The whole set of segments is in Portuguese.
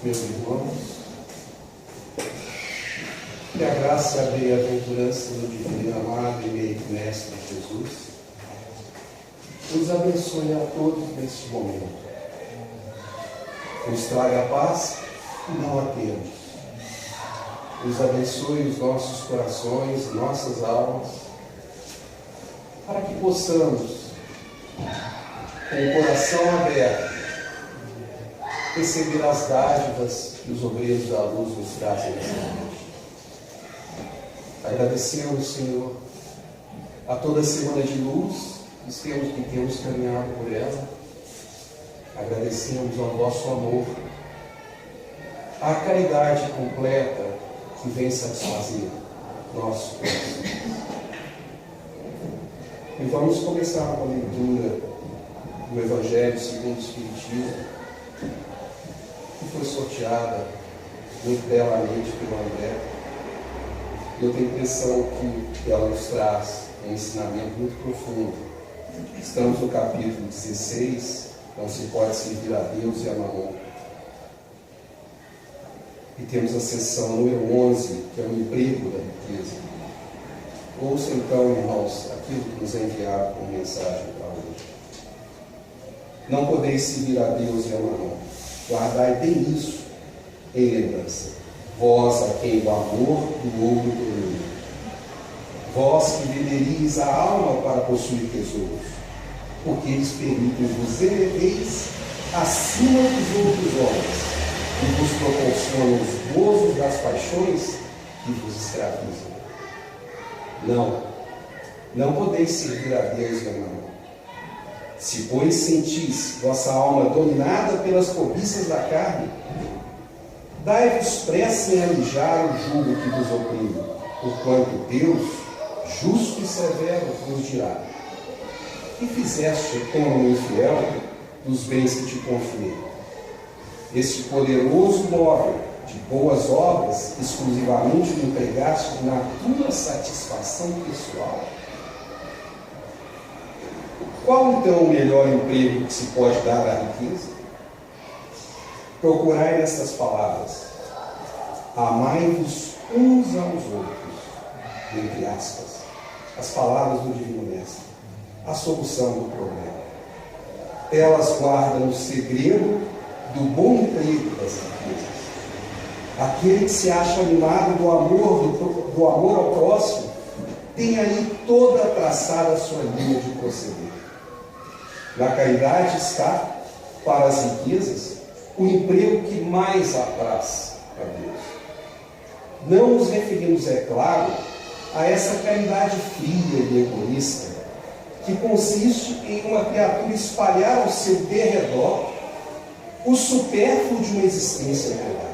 meus irmãos, que a graça e a bem-aventurança do divino amado e meio mestre Jesus nos abençoe a todos neste momento, nos traga a paz e não a temos, nos abençoe os nossos corações, nossas almas, para que possamos, com o coração aberto, receber as dádivas que os obreiros da luz nos trazem nessa noite. Agradecemos, Senhor, a toda semana de luz que temos caminhado por ela. Agradecemos ao vosso amor, à caridade completa que vem satisfazer nosso coração. E vamos começar com a leitura do Evangelho segundo o Espiritismo, que foi sorteada muito belamente pelo André. Eu tenho a impressão que ela nos traz um ensinamento muito profundo. Estamos no capítulo 16, não se pode servir a Deus e a Mamon. E temos a seção número 11, que é o emprego da riqueza. Ouça então, irmãos, aquilo que nos é enviado como mensagem para hoje. Não podeis servir a Deus e a Mamon. Guardai bem isso em lembrança. Vós a quem o amor do ouro domina. Vós que venderíeis a alma para possuir tesouros, porque eles permitem vos eleveis acima dos outros homens e vos proporcionam os gozos das paixões que vos escravizam. Não podeis servir a Deus e a Mamon. Se, pois, sentis vossa alma dominada pelas cobiças da carne, dai-vos pressa em alijar o jugo que vos oprime, porquanto Deus, justo e severo, vos dirá: que fizeste com o infiel dos bens que te confiei? Este poderoso móvel de boas obras exclusivamente o empregaste na tua satisfação pessoal? Qual então o melhor emprego que se pode dar à riqueza? Procurai nestas palavras: amai-vos uns aos outros, entre aspas, as palavras do Divino Mestre, a solução do problema. Elas guardam o segredo do bom emprego das riquezas. Aquele que se acha animado do amor ao próximo tem aí toda traçada a sua linha de proceder. Na caridade está, para as riquezas, o emprego que mais apraz a Deus. Não nos referimos, é claro, a essa caridade fria e egoísta, que consiste em uma criatura espalhar ao seu derredor o supérfluo de uma existência real.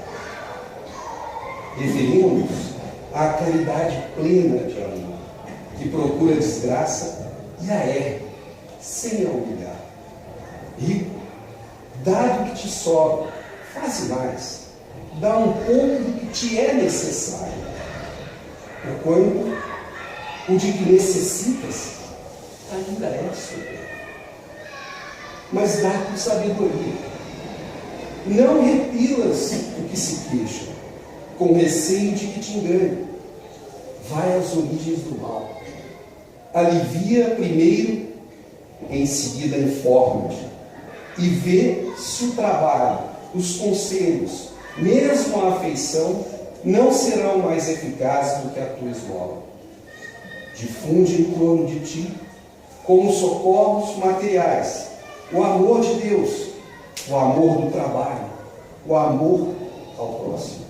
Referimos-nos à caridade plena de amor, que procura a desgraça e a ergue, sem a humilhar. Rico, dá do que te sobra, faz mais, dá um pouco do que te é necessário. Porquanto o de que necessitas ainda é supérfluo. Mas dá com sabedoria. Não repilas o que se queixa, com receio de que te engane. Vai às origens do mal. Alivia primeiro, em seguida informa-te, e vê se o trabalho, os conselhos, mesmo a afeição, não serão mais eficazes do que a tua esmola. Difunde em torno de ti, como socorros materiais, o amor de Deus, o amor do trabalho, o amor ao próximo.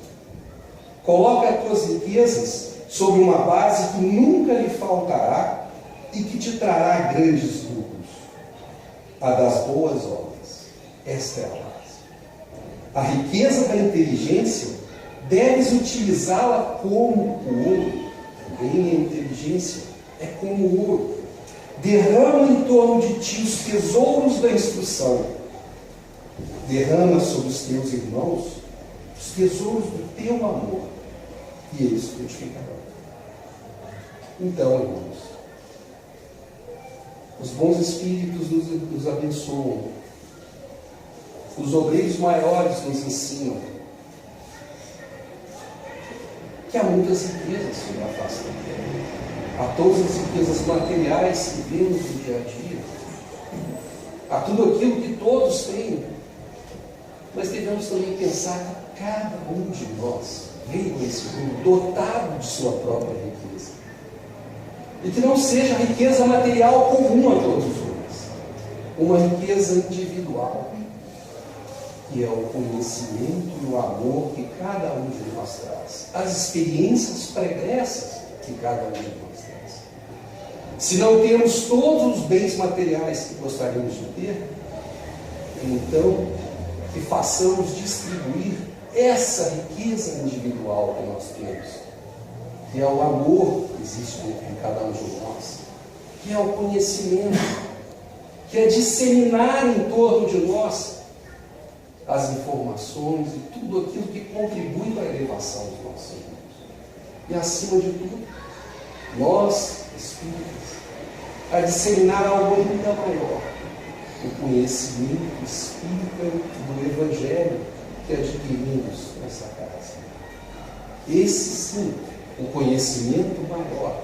Coloca as tuas riquezas sobre uma base que nunca lhe faltará e que te trará grandes lucros, a das boas obras. Esta é a base. A riqueza da inteligência deves utilizá-la como o ouro. Também a inteligência é como o ouro. Derrama em torno de ti os tesouros da instrução. Derrama sobre os teus irmãos os tesouros do teu amor, e eles frutificarão. Então, irmãos, os bons espíritos nos abençoam. Os obreiros maiores nos ensinam que há muitas riquezas sobre a face da terra. Há todas as riquezas materiais que vemos no dia a dia. Há tudo aquilo que todos têm. Mas devemos também pensar que cada um de nós veio a esse mundo dotado de sua própria riqueza. E que não seja riqueza material comum a todos os homens. Uma riqueza individual, que é o conhecimento e o amor que cada um de nós traz. As experiências pregressas que cada um de nós traz. Se não temos todos os bens materiais que gostaríamos de ter, então que façamos distribuir essa riqueza individual que nós temos, que é o amor que existe em cada um de nós, que é o conhecimento, que é disseminar em torno de nós as informações e tudo aquilo que contribui para a elevação dos nossos irmãos. E acima de tudo, nós, espíritas, a disseminar algo ainda maior, o conhecimento espírita do Evangelho que adquirimos nessa casa. Esse sim, o conhecimento maior,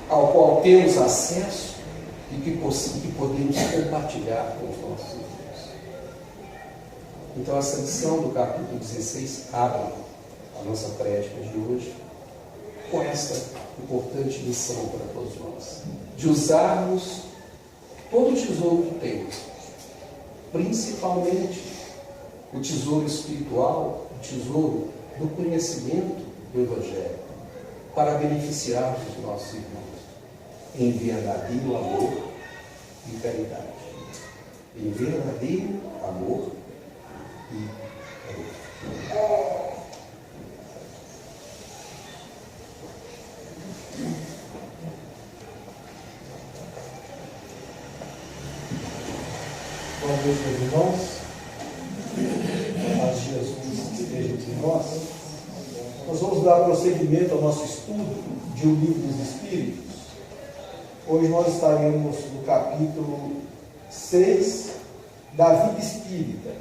ao qual temos acesso e que podemos compartilhar com os nossos irmãos. Então, essa lição do capítulo 16 abre a nossa prédica de hoje com esta importante lição para todos nós, de usarmos todo o tesouro que temos, principalmente o tesouro espiritual, o tesouro do conhecimento do Evangelho, para beneficiar os nossos irmãos em verdadeiro amor e caridade. Em verdadeiro amor e caridade. Boa noite, meus irmãos. Paz de Jesus esteja entre nós. Nós vamos dar prosseguimento ao nosso estudo de O Livro dos Espíritos. Hoje nós estaremos no capítulo 6 da vida espírita.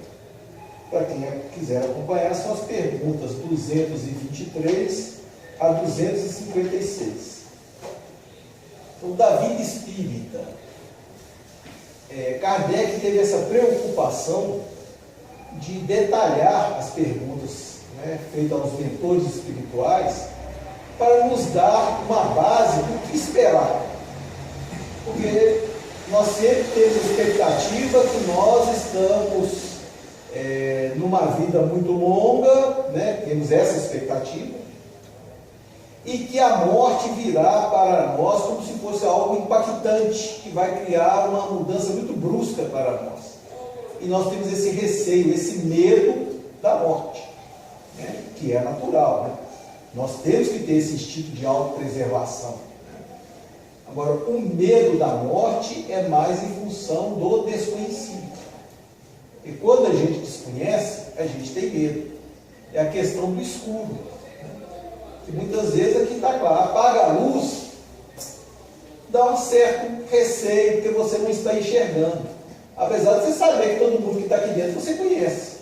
Para quem quiser acompanhar, são as perguntas 223 a 256. Então, da vida espírita. Kardec teve essa preocupação de detalhar as perguntas, feitas aos mentores espirituais, para nos dar uma base do que esperar. Porque nós sempre temos a expectativa que nós estamos numa vida muito longa, temos essa expectativa, e que a morte virá para nós como se fosse algo impactante, que vai criar uma mudança muito brusca para nós. E nós temos esse receio, esse medo da morte, que é natural. Nós temos que ter esse instinto de autopreservação. Agora, o medo da morte é mais em função do desconhecido. E quando a gente desconhece, a gente tem medo. É a questão do escuro. Que muitas vezes aqui está claro, apaga a luz, dá um certo receio, porque você não está enxergando. Apesar de você saber que todo mundo que está aqui dentro você conhece.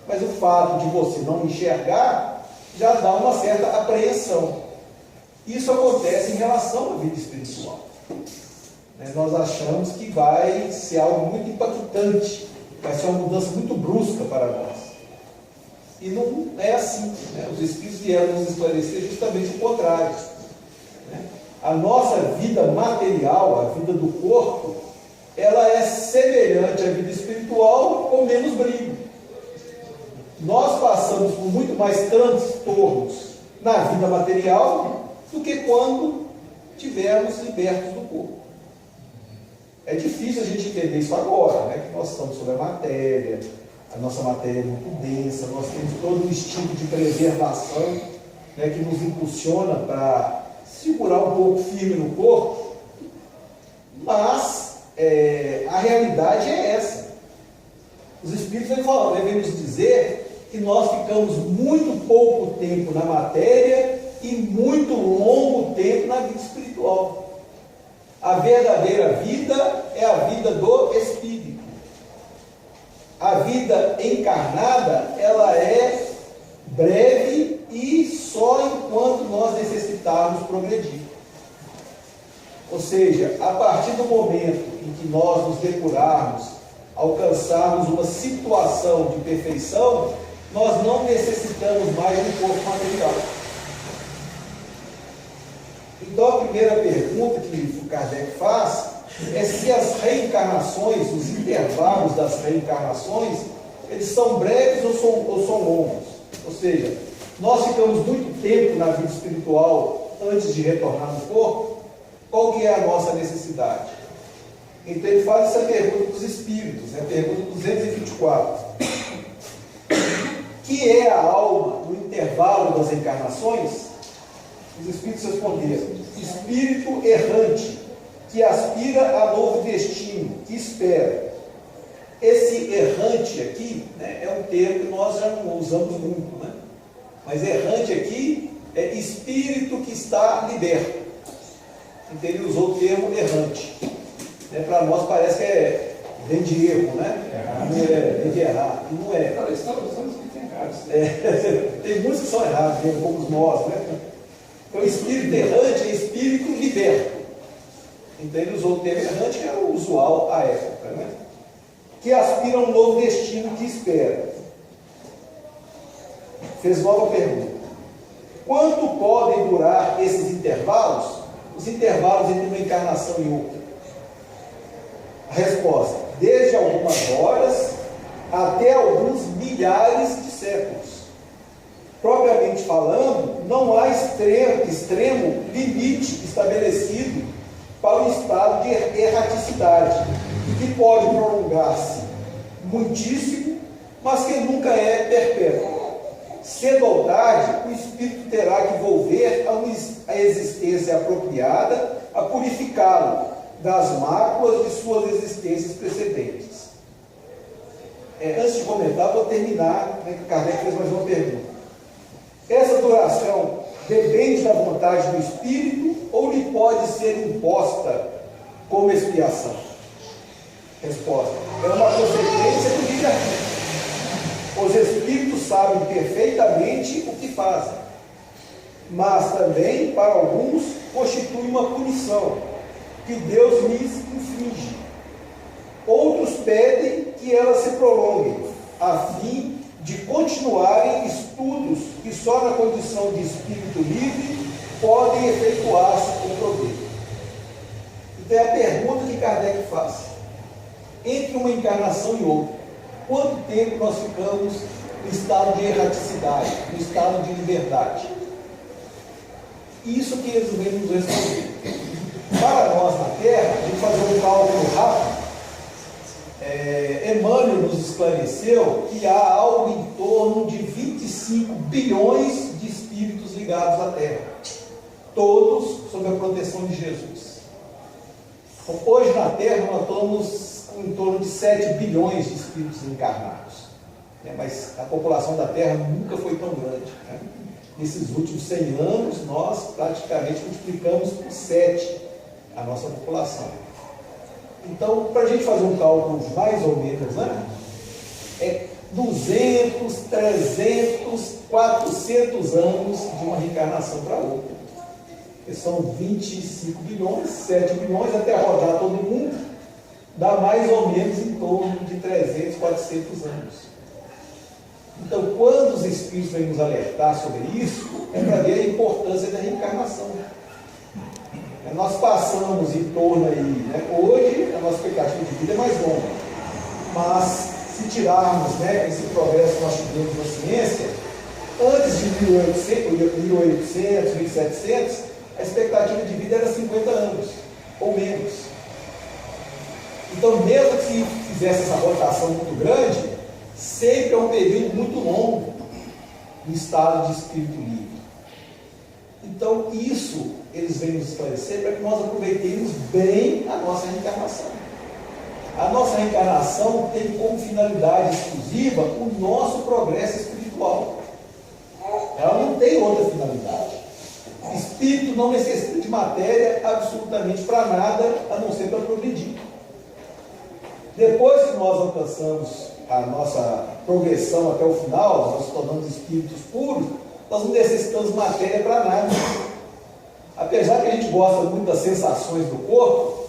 Mas o fato de você não enxergar já dá uma certa apreensão. Isso acontece em relação à vida espiritual. Nós achamos que vai ser algo muito impactante, vai ser uma mudança muito brusca para nós. E não é assim. Os Espíritos vieram nos esclarecer justamente o contrário. A nossa vida material, a vida do corpo, ela é semelhante à vida espiritual com menos brilho. Nós passamos por muito mais transtornos na vida material do que quando estivermos libertos do corpo. É difícil a gente entender isso agora, que nós estamos sobre a matéria, a nossa matéria é muito densa, nós temos todo um instinto de preservação, que nos impulsiona para segurar um pouco firme no corpo, mas a realidade é essa. Os Espíritos devem nos dizer que nós ficamos muito pouco tempo na matéria e muito longo tempo na vida espiritual. A verdadeira vida é a vida do Espírito. A vida encarnada, ela é breve e só enquanto nós necessitarmos progredir. Ou seja, a partir do momento em que nós nos depurarmos, alcançarmos uma situação de perfeição, nós não necessitamos mais do corpo material. Então a primeira pergunta que o Kardec faz é se as reencarnações, os intervalos das reencarnações, eles são breves ou são longos. Ou seja, nós ficamos muito tempo na vida espiritual antes de retornar no corpo. Qual que é a nossa necessidade? Então ele faz essa pergunta dos espíritos, né? Pergunta 224. Que é a alma no intervalo das encarnações? Os espíritos responderam: espírito errante, que aspira a novo destino, que espera. Esse errante aqui, né, é um termo que nós já não usamos muito, né? Mas errante aqui é espírito que está liberto. Então ele usou o termo errante. Né? Para nós parece que vem de erro, né? Vem de errar. E não é. Tem muitos que são errados, como nós, né? Então, espírito errante é espírito liberto. Então, ele usou o termo errante, que era o usual à época, né? Que aspira a um novo destino que espera. Fez nova pergunta: quanto podem durar esses intervalos? Os intervalos entre uma encarnação e outra. A resposta: desde algumas horas até alguns milhares de séculos. Propriamente falando, não há extremo limite estabelecido para o estado de erraticidade, que pode prolongar-se muitíssimo, mas que nunca é perpétuo. Cedo ou tarde, o espírito terá que volver a existência apropriada, a purificá-lo das máculas de suas existências precedentes. Antes de comentar, vou terminar, né, que Kardec fez mais uma pergunta. Essa duração depende da vontade do espírito ou lhe pode ser imposta como expiação? Resposta: é uma consequência do livre-arbítrio. Os espíritos sabem perfeitamente o que fazem, mas também, para alguns, constitui uma punição que Deus lhes inflige. Outros pedem que elas se prolonguem, a fim de continuarem estudos que só na condição de espírito livre podem efetuar-se com proveito. Então é a pergunta que Kardec faz: entre uma encarnação e outra, quanto tempo nós ficamos no estado de erraticidade, no estado de liberdade? Isso que eles vêm nos responder. Para nós na Terra, a gente fazer um cálculo rápido, Emmanuel nos esclareceu que há algo em torno de 25 bilhões de espíritos ligados à Terra, todos sob a proteção de Jesus. Então, hoje na Terra nós estamos em torno de 7 bilhões de espíritos encarnados, né? Mas a população da Terra nunca foi tão grande, né? Nesses últimos 100 anos nós praticamente multiplicamos por 7 a nossa população. Então, para a gente fazer um cálculo mais ou menos, né, 200, 300, 400 anos de uma reencarnação para outra. Que são 25 bilhões, 7 bilhões, até rodar todo mundo, dá mais ou menos em torno de 300, 400 anos. Então, quando os espíritos vêm nos alertar sobre isso, é para ver a importância da reencarnação. Nós passamos em torno aí, né, hoje a nossa expectativa de vida é mais longa, mas se tirarmos, né, esse progresso que nós tivemos na ciência, antes de 1800, 1700, a expectativa de vida era 50 anos, ou menos. Então, mesmo que fizesse essa rotação muito grande, sempre é um período muito longo no estado de espírito livre. Então, isso eles vêm nos esclarecer para que nós aproveitemos bem a nossa reencarnação. A nossa reencarnação tem como finalidade exclusiva o nosso progresso espiritual. Ela não tem outra finalidade. O espírito não necessita de matéria absolutamente para nada, a não ser para progredir. Depois que nós alcançamos a nossa progressão até o final, nós nos tornamos espíritos puros, Nós não necessitamos matéria para nada. Apesar que a gente gosta muito das sensações do corpo,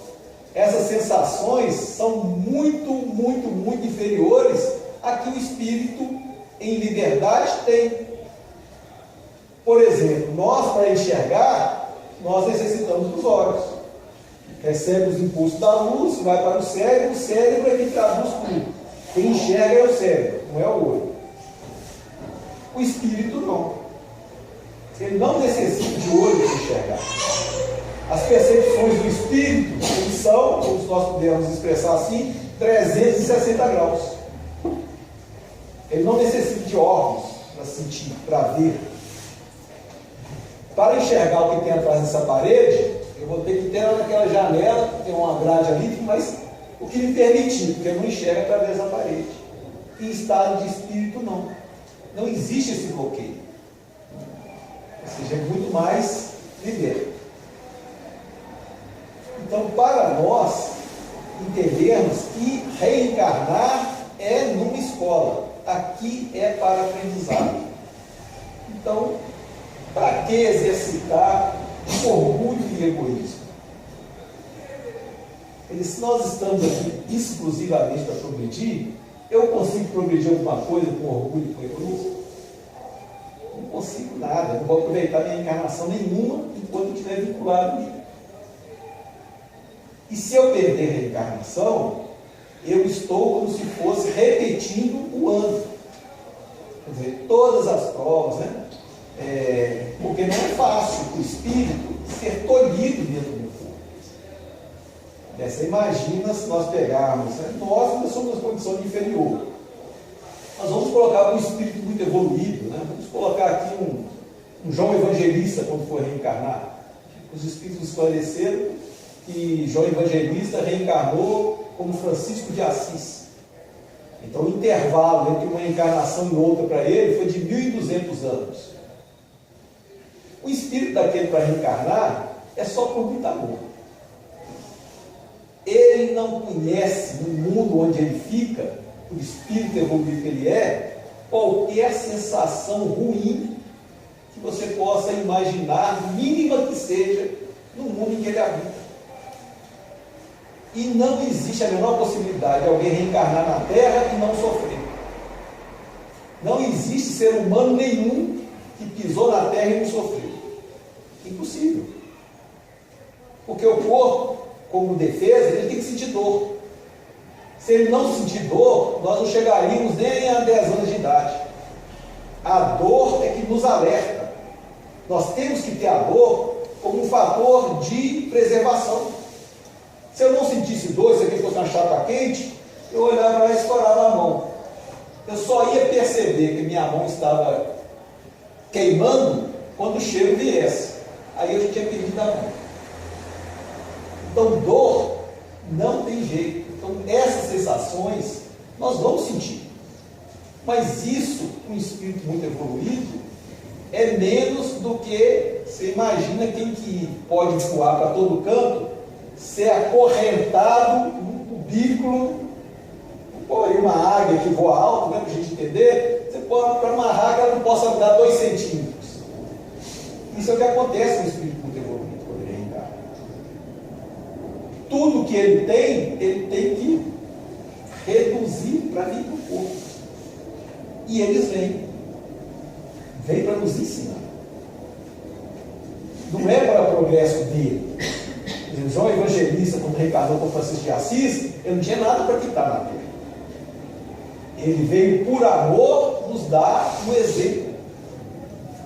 essas sensações são muito, muito, muito inferiores a que o espírito em liberdade tem. Por exemplo, nós para enxergar, nós necessitamos dos olhos. Recebe os impulsos da luz, vai para o cérebro é que traduz tudo. Quem enxerga é o cérebro, não é o olho. O espírito não. Ele não necessita de olho para enxergar. As percepções do espírito, eles são, como nós pudermos expressar assim, 360 graus. Ele não necessita de órgãos para sentir, para ver. Para enxergar o que tem atrás dessa parede, eu vou ter que ter naquela janela, tem uma grade ali, mas o que me permitir, porque eu não enxergo através da parede. Em estado de espírito, não. Não existe esse bloqueio. Ou seja, é muito mais liberto. Então, para nós entendermos que reencarnar é numa escola, aqui é para aprendizado. Então, para que exercitar orgulho e egoísmo? Se nós estamos aqui exclusivamente para progredir, eu consigo progredir alguma coisa com orgulho e com egoísmo? Não consigo nada, não vou aproveitar minha encarnação nenhuma enquanto eu estiver vinculado a mim. E se eu perder a reencarnação, eu estou como se fosse repetindo o ano. Quer dizer, todas as provas, né? Porque não é fácil para o espírito ser tolhido dentro do corpo. Você imagina se nós pegarmos, nós ainda somos uma condição inferior. Nós vamos colocar um espírito muito evoluído, né? Vamos colocar aqui um João Evangelista quando for reencarnar. Os espíritos esclareceram que João Evangelista reencarnou como Francisco de Assis. Então o intervalo entre uma encarnação e outra para ele foi de 1.200 anos. O espírito daquele para reencarnar é só por muito amor. Ele não conhece no mundo onde ele fica, o espírito evoluído que ele é, qualquer sensação ruim que você possa imaginar, mínima que seja, no mundo em que ele habita. E não existe a menor possibilidade de alguém reencarnar na Terra e não sofrer. Não existe ser humano nenhum que pisou na Terra e não sofreu. Impossível. Porque o corpo, como defesa, ele tem que sentir dor. Se ele não sentir dor, nós não chegaríamos nem a 10 anos de idade. A dor é que nos alerta. Nós temos que ter a dor como um fator de preservação. Se eu não sentisse dor, se aqui fosse uma chapa quente, eu olhava lá e escorava a mão. Eu só ia perceber que minha mão estava queimando quando o cheiro viesse. Aí eu já tinha perdido a mão. Então, dor não tem jeito. Então, essas sensações nós vamos sentir. Mas isso, um espírito muito evoluído, é menos do que você imagina quem que pode voar para todo canto, ser acorrentado num cubículo, ou uma águia que voa alto, né, para a gente entender, você pode, para amarrar que ela não possa andar 2 centímetros. Isso é o que acontece no espírito muito evoluído quando ele reencarna. Tudo que ele tem que reduzir para vir para o corpo. E eles vêm para nos ensinar. Não é para o progresso dele. João Evangelista, quando reencarnou com Francisco de Assis, ele não tinha nada para quitar na terra. Ele veio por amor nos dar um exemplo.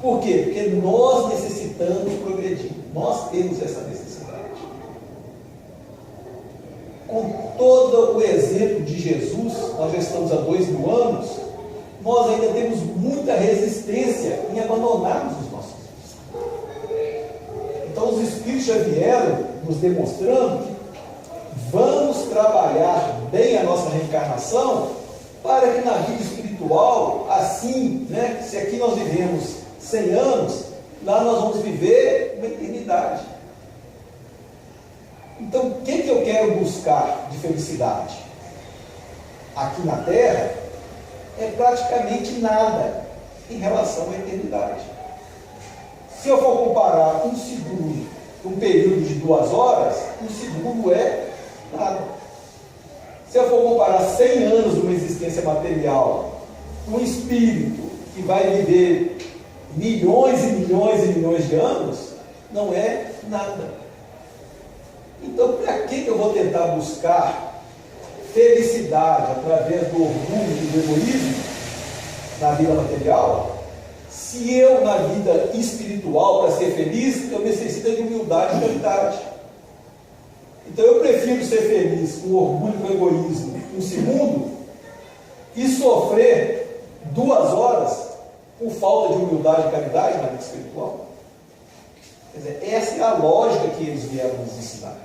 Por quê? Porque nós necessitamos progredir. Nós temos essa necessidade. Com todo o exemplo de Jesus, nós já estamos há 2000 anos, nós ainda temos muita resistência em abandonarmos os nossos filhos. Então os Espíritos já vieram nos demonstrando que vamos trabalhar bem a nossa reencarnação para que na vida espiritual, assim, né, se aqui nós vivemos 100 anos, lá nós vamos viver uma eternidade. Então, o que eu quero buscar de felicidade? Aqui na Terra, é praticamente nada em relação à eternidade. Se eu for comparar um segundo com um período de 2 horas, um segundo é nada. Se eu for comparar 100 anos de uma existência material com um espírito que vai viver milhões e milhões e milhões de anos, não é nada. Então, para que eu vou tentar buscar felicidade através do orgulho e do egoísmo na vida material, se eu, na vida espiritual, para ser feliz, eu necessito de humildade e caridade? Então, eu prefiro ser feliz com orgulho e com egoísmo um segundo e sofrer 2 horas por falta de humildade e caridade na vida espiritual. Quer dizer, essa é a lógica que eles vieram nos ensinar.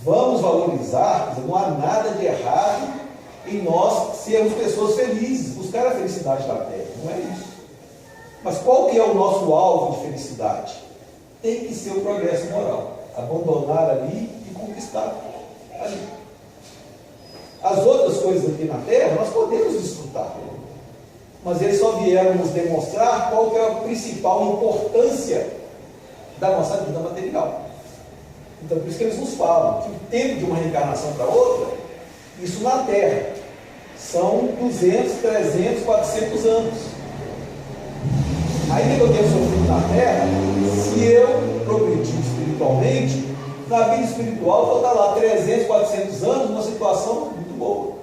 Vamos valorizar, quer dizer, não há nada de errado em nós sermos pessoas felizes, buscar a felicidade da terra, não é isso. Mas qual que é o nosso alvo de felicidade? Tem que ser o progresso moral, abandonar ali e conquistar ali. As outras coisas aqui na terra nós podemos desfrutar, mas eles só vieram nos demonstrar qual que é a principal importância da nossa vida material. Então, por isso que eles nos falam que o tempo de uma reencarnação para outra, isso na Terra, são 200, 300, 400 anos. Ainda que eu tenha sofrido na Terra, se eu progredir espiritualmente, na vida espiritual eu vou estar lá 300, 400 anos, numa situação muito boa.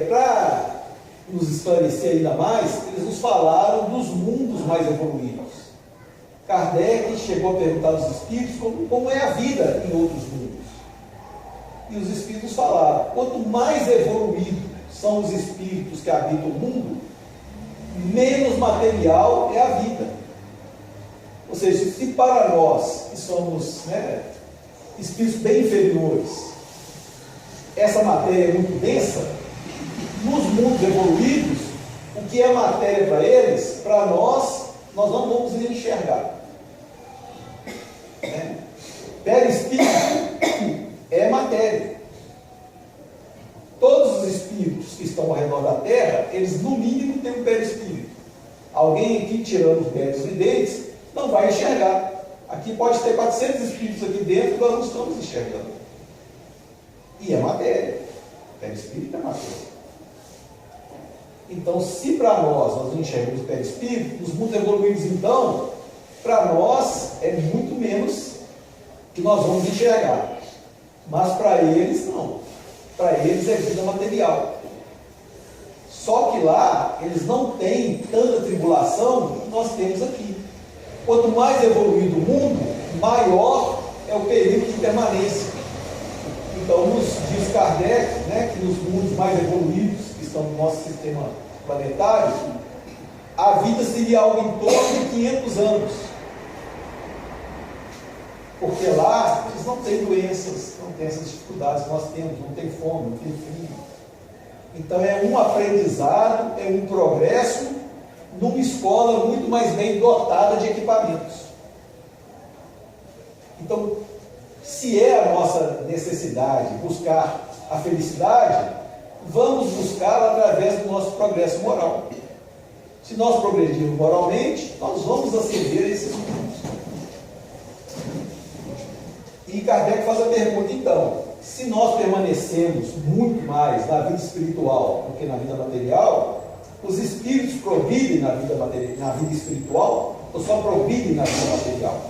Para nos esclarecer ainda mais, eles nos falaram dos mundos mais evoluídos. Kardec chegou a perguntar aos espíritos como é a vida em outros mundos. E os espíritos falaram: quanto mais evoluídos são os espíritos que habitam o mundo, menos material é a vida. Ou seja, se para nós, que somos espíritos bem inferiores, essa matéria é muito densa, nos mundos evoluídos, o que é matéria para eles, para nós não vamos enxergar. Perispírito é matéria. Todos os espíritos que estão ao redor da Terra, eles no mínimo têm um perispírito. Alguém aqui, tirando os médios videntes, não vai enxergar. Aqui pode ter 400 espíritos aqui dentro, nós não estamos enxergando. E é matéria. Perispírito é matéria. Então, se para nós não enxergamos o perispírito, os mundos evoluídos, então, para nós é muito menos que nós vamos enxergar. Mas para eles, não. Para eles é vida material. Só que lá, eles não têm tanta tribulação que nós temos aqui. Quanto mais evoluído o mundo, maior é o período de permanência. Então, nos diz Kardec, que nos mundos mais evoluídos, que estão no nosso sistema planetário, a vida seria algo em torno de 500 anos. Porque lá eles não têm doenças, não têm essas dificuldades que nós temos, não tem fome, não tem frio. Então é um aprendizado, é um progresso numa escola muito mais bem dotada de equipamentos. Então, se é a nossa necessidade buscar a felicidade, vamos buscá-la através do nosso progresso moral. Se nós progredirmos moralmente, nós vamos ascender a esses mundos. E Kardec faz a pergunta, então, se nós permanecemos muito mais na vida espiritual do que na vida material, os espíritos progridem na vida espiritual ou só progridem na vida material?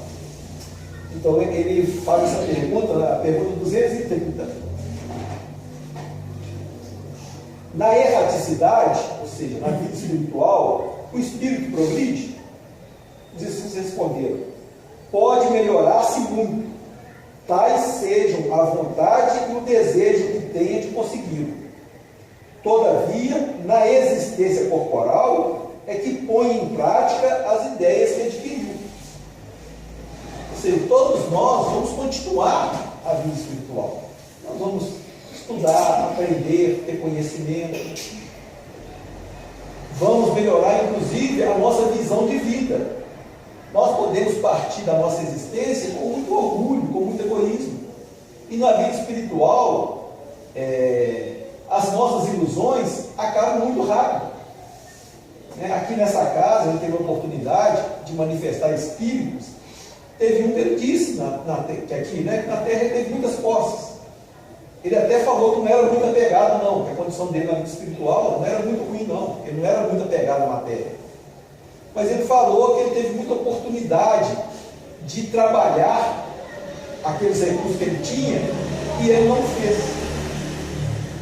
Então ele faz essa pergunta, a pergunta 230. Na erraticidade, ou seja, na vida espiritual, o espírito progride? Os espíritos responderam: pode melhorar-se muito, tais sejam a vontade e o desejo que tenha de consegui-lo. Todavia, na existência corporal, é que põe em prática as ideias que adquiriu. Ou seja, todos nós vamos continuar a vida espiritual. Nós vamos estudar, aprender, ter conhecimento. Vamos melhorar, inclusive, a nossa visão de vida. Nós podemos partir da nossa existência com muito orgulho, com muito egoísmo. E na vida espiritual, as nossas ilusões acabam muito rápido. né? Aqui nessa casa, ele teve a oportunidade de manifestar espíritos. Teve um que ele disse, que aqui, né, que na Terra ele teve muitas posses. Ele até falou que não era muito apegado, não, que a condição dele na vida espiritual não era muito ruim, não. Ele não era muito apegado à matéria. Mas ele falou que ele teve muita oportunidade de trabalhar aqueles recursos que ele tinha e ele não fez.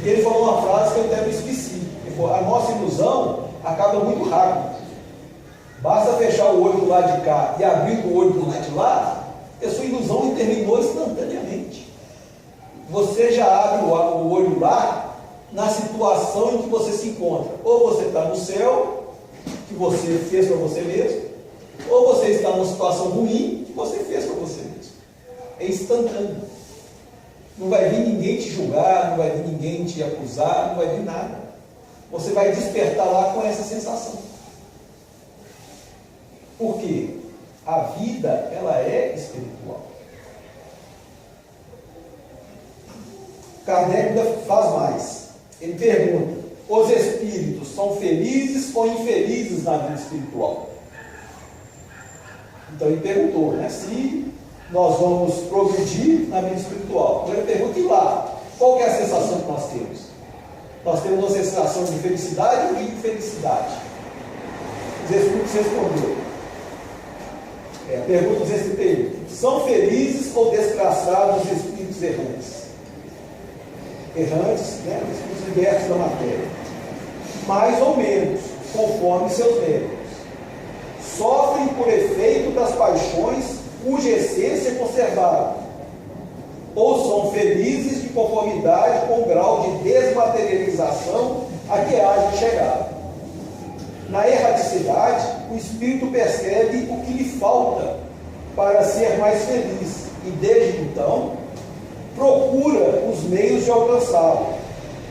E ele falou uma frase que eu até me esqueci. Ele falou: a nossa ilusão acaba muito rápido. Basta fechar o olho do lado de cá e abrir o olho do lado de lá, a sua ilusão terminou instantaneamente. Você já abre o olho lá na situação em que você se encontra. Ou você está no céu, que você fez para você mesmo, ou você está numa situação ruim, que você fez para você mesmo. É instantâneo. Não vai vir ninguém te julgar, não vai vir ninguém te acusar, não vai vir nada. Você vai despertar lá com essa sensação. Por quê? A vida, ela é espiritual. Kardec ainda faz mais. Ele pergunta: os espíritos são felizes ou infelizes na vida espiritual? Então ele perguntou, né, se nós vamos progredir na vida espiritual. Então ele pergunta: e lá? Qual que é a sensação que nós temos? Nós temos uma sensação de felicidade ou de infelicidade? Os espíritos responderam. Pergunta 231. São felizes ou desgraçados os espíritos errantes? Errantes, né? Os espíritos libertos da matéria. Mais ou menos, conforme seus méritos. Sofrem por efeito das paixões cuja essência é conservada. Ou são felizes de conformidade com o grau de desmaterialização a que haja chegado. Na erraticidade, o espírito percebe o que lhe falta para ser mais feliz e, desde então, procura os meios de alcançá-lo.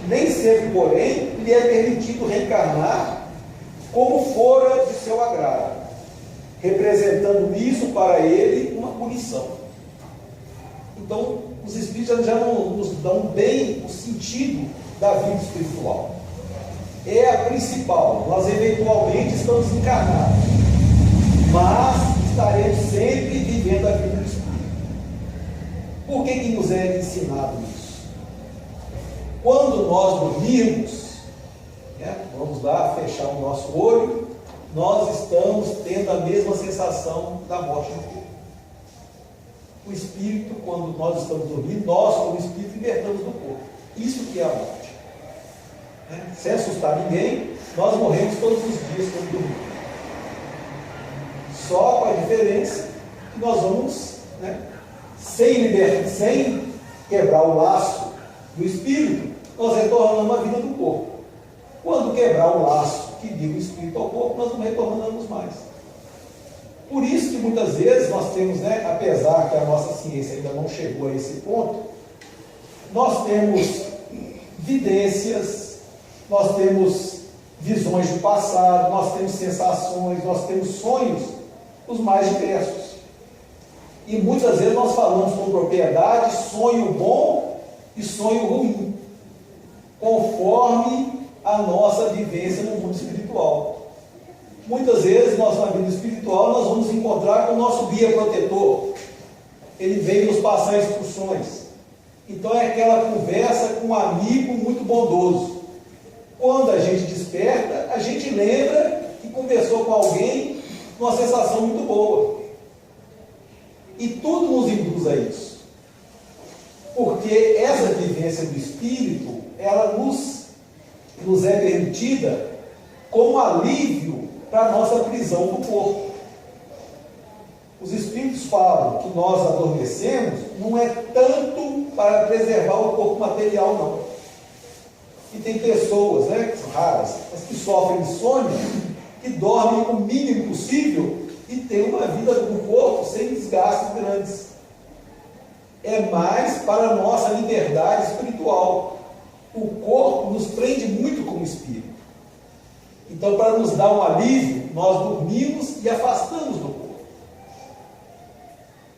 Nem sempre, porém, lhe é permitido reencarnar como fora de seu agrado, representando isso para ele uma punição. Então, os espíritos já não nos dão bem o sentido da vida espiritual. É a principal. Nós eventualmente estamos encarnados, mas estaremos sempre vivendo a vida do Espírito. Por que nos é ensinado isso? Quando nós dormirmos, né, vamos lá fechar o nosso olho, nós estamos tendo a mesma sensação da morte do corpo. O Espírito, quando nós estamos dormindo, nós, como Espírito, libertamos do corpo. Isso que é a morte. Sem assustar ninguém, nós morremos todos os dias quando dormimos. Só com a diferença que nós vamos, né, sem quebrar o laço do espírito, nós retornamos à vida do corpo. Quando quebrar o laço que liga o espírito ao corpo, nós não retornamos mais. Por isso que muitas vezes nós temos, né, apesar que a nossa ciência ainda não chegou a esse ponto, nós temos vidências, nós temos visões do passado, nós temos sensações, nós temos sonhos, os mais diversos. E muitas vezes nós falamos com propriedade sonho bom e sonho ruim, conforme a nossa vivência no mundo espiritual. Muitas vezes, na vida espiritual, nós vamos encontrar com o nosso guia protetor. Ele vem nos passar instruções. Então é aquela conversa com um amigo muito bondoso. Quando a gente desperta, a gente lembra que conversou com alguém numa sensação muito boa. E tudo nos induz a isso. Porque essa vivência do Espírito, ela nos é permitida como alívio para a nossa prisão do corpo. Os Espíritos falam que nós adormecemos, não é tanto para preservar o corpo material, não. E tem pessoas, né, que são raras, mas que sofrem insônia, que dormem o mínimo possível e têm uma vida do corpo sem desgastes grandes. É mais para a nossa liberdade espiritual. O corpo nos prende muito com o espírito. Então, para nos dar um alívio, nós dormimos e afastamos do corpo.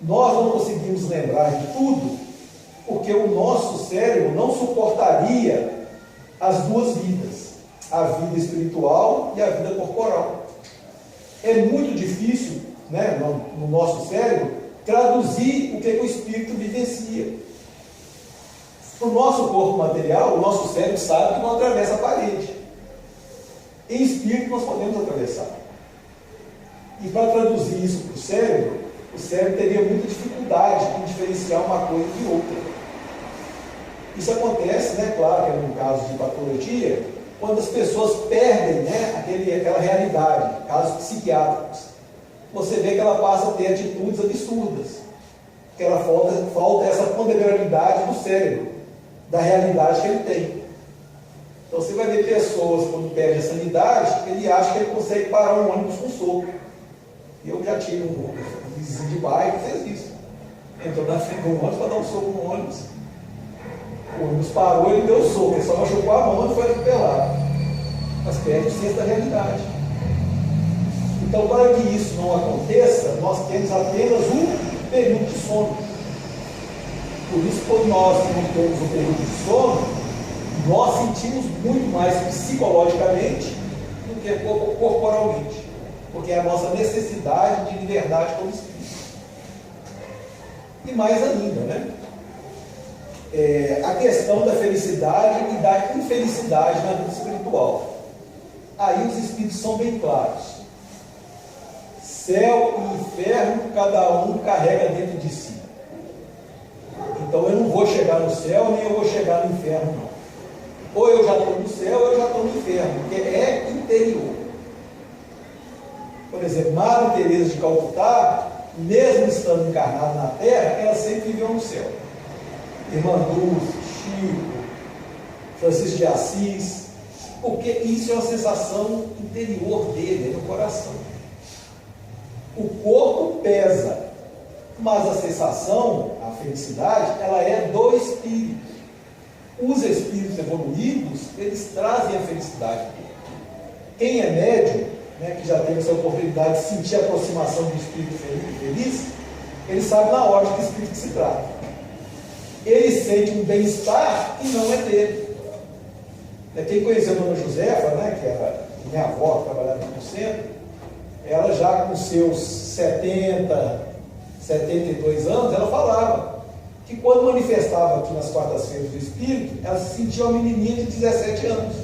Nós não conseguimos lembrar de tudo, porque o nosso cérebro não suportaria as duas vidas. a vida espiritual e a vida corporal. É muito difícil, né, no nosso cérebro, traduzir o que o espírito vivencia. O nosso corpo material, o nosso cérebro sabe que não atravessa a parede. Em espírito nós podemos atravessar. E para traduzir isso para o cérebro teria muita dificuldade em diferenciar uma coisa de outra. Isso acontece, né, claro, que é no caso de patologia, quando as pessoas perdem, né, aquela realidade, casos psiquiátricos. Você vê que ela passa a ter atitudes absurdas, porque ela falta essa ponderabilidade do cérebro, da realidade que ele tem. Então você vai ver pessoas, quando perde a sanidade, ele acha que ele consegue parar um ônibus com soco. Eu já tive um vizinho de bairro que fez isso. Entrou na frente do ônibus para dar um soco no ônibus. O ônibus parou, ele deu um soco, ele só machucou a mão e foi atropelado. Mas perde o senso da realidade. Então, para que isso não aconteça, nós temos apenas um período de sono. Por isso, quando nós não temos um período de sono, nós sentimos muito mais psicologicamente do que corporalmente. Porque é a nossa necessidade de liberdade como espírito. E mais ainda, né? A questão da felicidade e da infelicidade na vida espiritual. Aí os espíritos são bem claros. Céu e inferno, cada um carrega dentro de si. Então eu não vou chegar no céu, nem eu vou chegar no inferno, não. Ou eu já estou no céu, ou eu já estou no inferno, porque é interior. Por exemplo, Madre Teresa de Calcutá, mesmo estando encarnada na Terra, ela sempre viveu no céu. Irmã Dulce, Chico, Francisco de Assis, porque isso é uma sensação interior dele, é no coração. O corpo pesa, mas a sensação, a felicidade, ela é do espírito. Os espíritos evoluídos, eles trazem a felicidade. Quem é médium, né, que já teve essa oportunidade de sentir a aproximação do espírito feliz, ele sabe na hora de que espírito se trata. Ele sente um bem-estar que não é dele. Quem conheceu a Dona Josefa, né, que era minha avó, que trabalhava no centro, ela já com seus 70, 72 anos, ela falava que quando manifestava aqui nas quartas-feiras do espírito, ela se sentia uma menininha de 17 anos.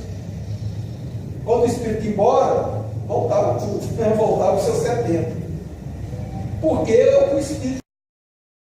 Quando o espírito ia embora, voltava para os seus 70. Porque o espírito